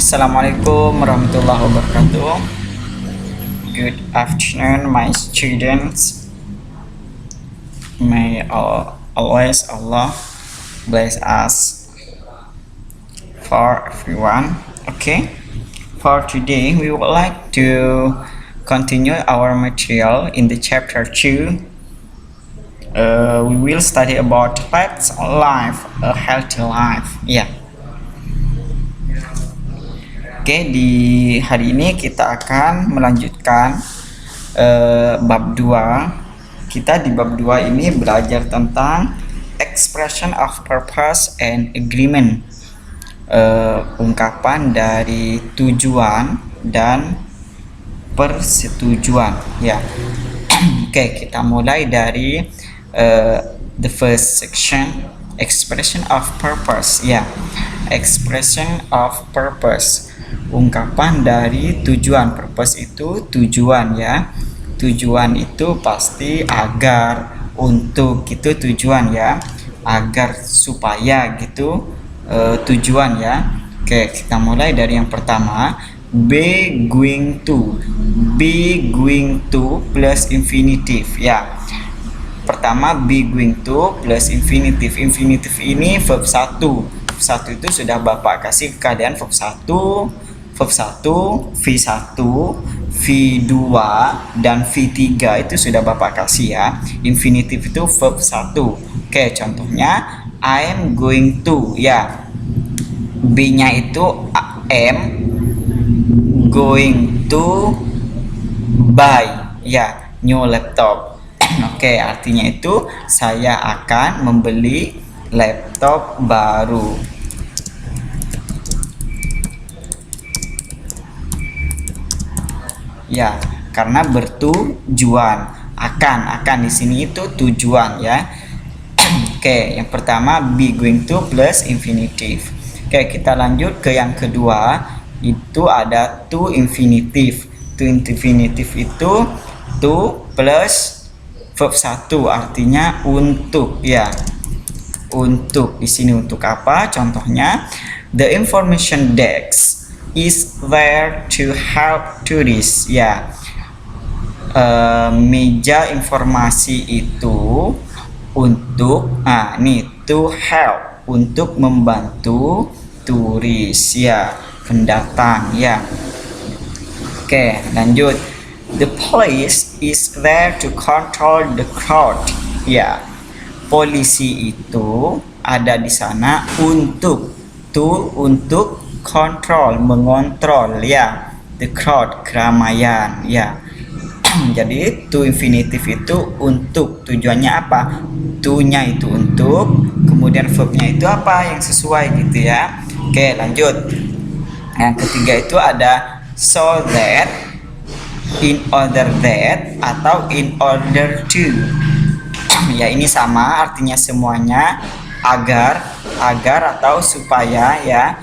Assalamualaikum warahmatullahi wabarakatuh. Good afternoon, my students. May always Allah bless us for everyone. Okay, for today we would like to continue our material in the chapter 2. We will study about let's live a healthy life. Yeah. Oke, di hari ini kita akan melanjutkan bab 2. Kita di bab 2 ini belajar tentang expression of purpose and agreement. Ungkapan dari tujuan dan persetujuan, ya. Oke, kita mulai dari the first section, expression of purpose, ya. Expression of purpose. Ungkapan dari tujuan. Purpose itu tujuan, ya. Tujuan itu pasti agar, untuk, gitu tujuan, ya. Agar, supaya, gitu tujuan, ya. Oke, kita mulai dari yang pertama. Be going to plus infinitive, ya. Pertama, be going to plus infinitive. Infinitive ini verb 1. Verb 1 itu sudah Bapak kasih keadaan verb 1, V1, V2, dan V3 itu sudah Bapak kasih, ya. Infinitive itu verb 1. Oke, contohnya I am going to, ya. B-nya itu am, going to buy, ya, new laptop. Oke, artinya itu saya akan membeli laptop baru. Ya, karena bertujuan. Akan di sini itu tujuan, ya. Oke, yang pertama be going to plus infinitive. Oke, kita lanjut ke yang kedua. Itu ada to infinitive. To infinitive itu to plus verb 1, artinya untuk, ya. Untuk, di sini untuk apa? Contohnya, the information desk is there to help tourists, ya. Meja informasi itu untuk, nih, to help, untuk membantu turis, ya, pendatang, ya. Oke, lanjut. The police is there to control the crowd, ya. Polisi itu ada di sana untuk kontrol, mengontrol, ya, the crowd, keramaian, ya. Jadi to infinitive itu untuk, tujuannya apa? To-nya itu untuk, kemudian verbnya itu apa yang sesuai, gitu, ya. Oke, lanjut. Yang ketiga itu ada so that, in order that, atau in order to. Ya, ini sama, artinya semuanya agar atau supaya, ya.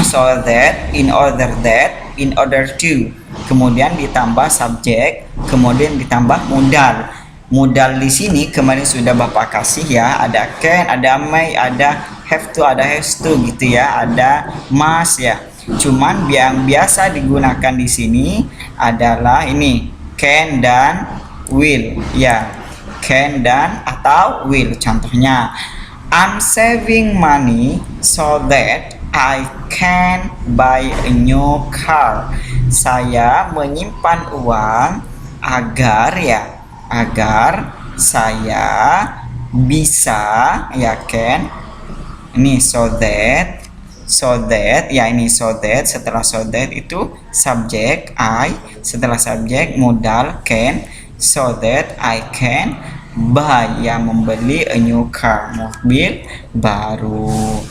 So that, in order that, in order to. Kemudian ditambah subjek, kemudian ditambah modal. Modal di sini kemarin sudah Bapak kasih, ya. Ada can, ada may, ada have to, ada has to, gitu, ya. Ada must, ya. Cuman yang biasa digunakan di sini adalah ini can dan will, ya. Can dan atau will. Contohnya, I'm saving money so that I can buy a new car. Saya menyimpan uang agar, ya, agar saya bisa, ya, can. Ini so that, ya, ini so that. Setelah so that itu subjek I, setelah subjek modal can, so that I can buy, ya, membeli a new car, mobil baru.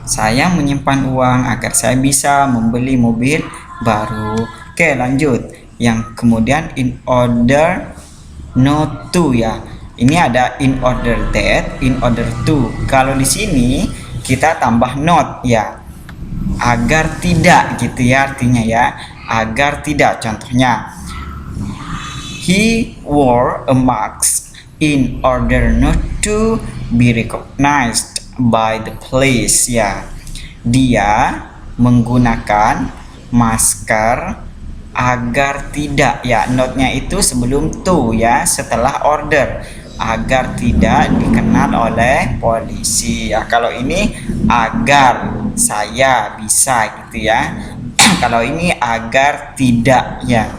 Saya menyimpan uang agar saya bisa membeli mobil baru. Oke, lanjut. Yang kemudian in order not to, ya. Ini ada in order that, in order to. Kalau di sini kita tambah not, ya. Agar tidak, gitu, ya, artinya, ya. Agar tidak. Contohnya, he wore a mask in order not to be recognized by the police, ya. Dia menggunakan masker agar tidak, ya, notnya itu sebelum to, ya, setelah order, agar tidak dikenal oleh polisi. Ya, kalau ini agar saya bisa gitu ya. Kalau ini agar tidak, ya,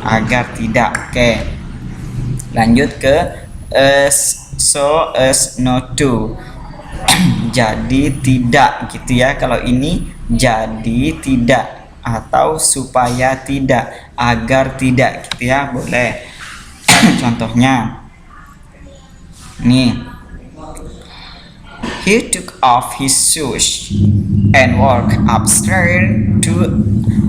agar tidak. Oke, lanjut ke so as not to. Jadi tidak gitu ya. Kalau ini jadi tidak atau supaya tidak, agar tidak gitu ya, boleh. Contohnya nih, he took off his shoes and walked upstairs to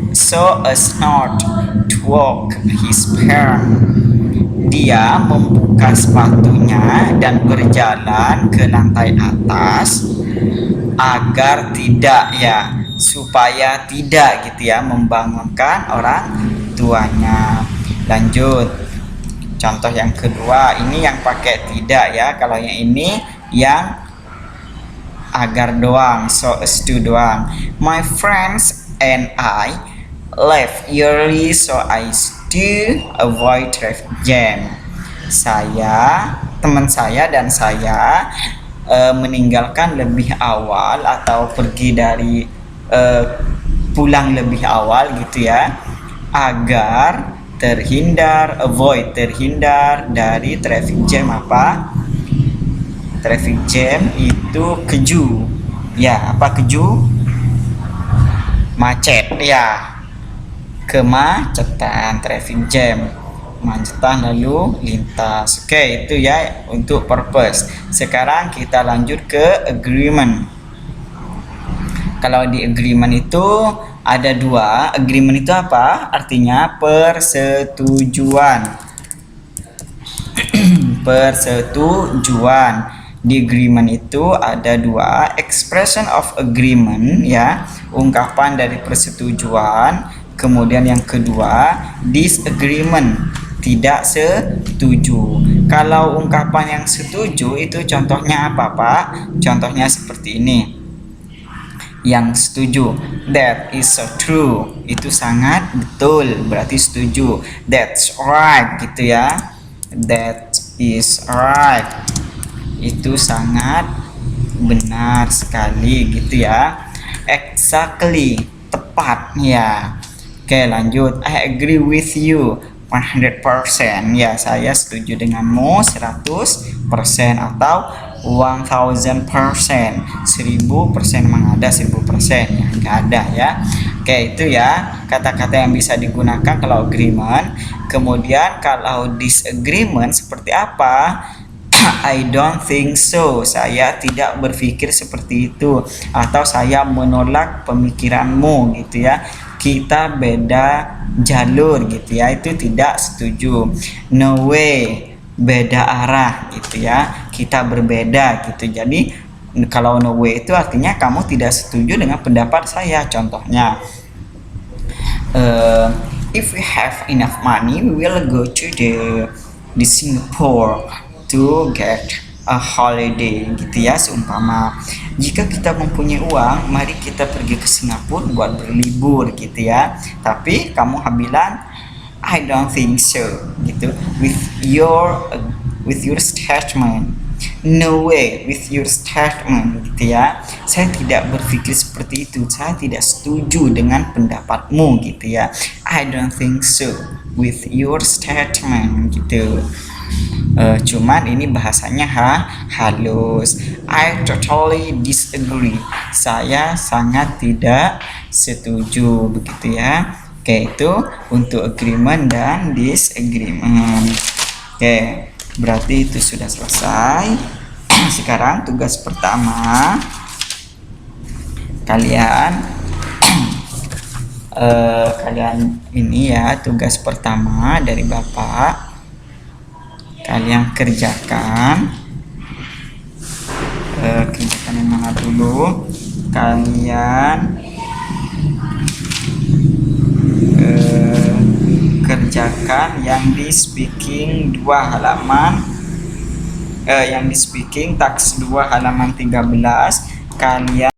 so as not to wake his parents. Dia membuka sepatunya dan berjalan ke lantai atas agar tidak, ya, supaya tidak gitu ya, membangunkan orang tuanya. Lanjut, contoh yang kedua, ini yang pakai tidak ya. Kalau yang ini yang agar doang, so as to doang. My friends and I left early so I still avoid traffic jam. Teman saya dan saya meninggalkan lebih awal atau pergi dari pulang lebih awal gitu ya, agar terhindar dari traffic jam. Apa traffic jam? Itu keju, ya. Apa keju? Macet, ya, kemacetan, traffic jam, kemacetan lalu lintas. Oke, itu ya untuk purpose. Sekarang kita lanjut ke agreement. Kalau di agreement itu ada dua. Agreement itu apa? Artinya persetujuan. Persetujuan. Di agreement itu ada dua, expression of agreement, ya, ungkapan dari persetujuan. Kemudian yang kedua, disagreement, tidak setuju. Kalau ungkapan yang setuju itu contohnya apa, Pak? Contohnya seperti ini. Yang setuju, that is so true, itu sangat betul, berarti setuju. That's right gitu ya. That is right, itu sangat benar sekali gitu ya. Exactly, tepat ya. Oke, lanjut. I agree with you 100%, ya, saya setuju denganmu 100% atau 1000%. 1000% memang ada 1000%, ya nggak ada ya. Oke, itu ya kata-kata yang bisa digunakan kalau agreement. Kemudian kalau disagreement seperti apa? I don't think so, saya tidak berpikir seperti itu, atau saya menolak pemikiranmu gitu ya. Kita beda jalur gitu ya, itu tidak setuju. No way, beda arah gitu ya, kita berbeda gitu. Jadi kalau no way itu artinya kamu tidak setuju dengan pendapat saya. Contohnya, if we have enough money we will go to the Singapore to get a holiday gitu ya. Seumpama jika kita mempunyai uang, mari kita pergi ke Singapura buat berlibur gitu ya. Tapi kamu bilang I don't think so gitu, with your statement. No way, with your statement gitu ya. Saya tidak berpikir seperti itu, saya tidak setuju dengan pendapatmu gitu ya. I don't think so with your statement gitu. Cuman ini bahasanya halus. I totally disagree, saya sangat tidak setuju begitu ya. Oke, itu untuk agreement dan disagreement. Oke, berarti itu sudah selesai. Sekarang tugas pertama kalian ini ya, tugas pertama dari Bapak, kalian kerjakan yang mana dulu? Kalian kerjakan yang di speaking 2 halaman, yang di speaking teks 2 halaman 13. Kalian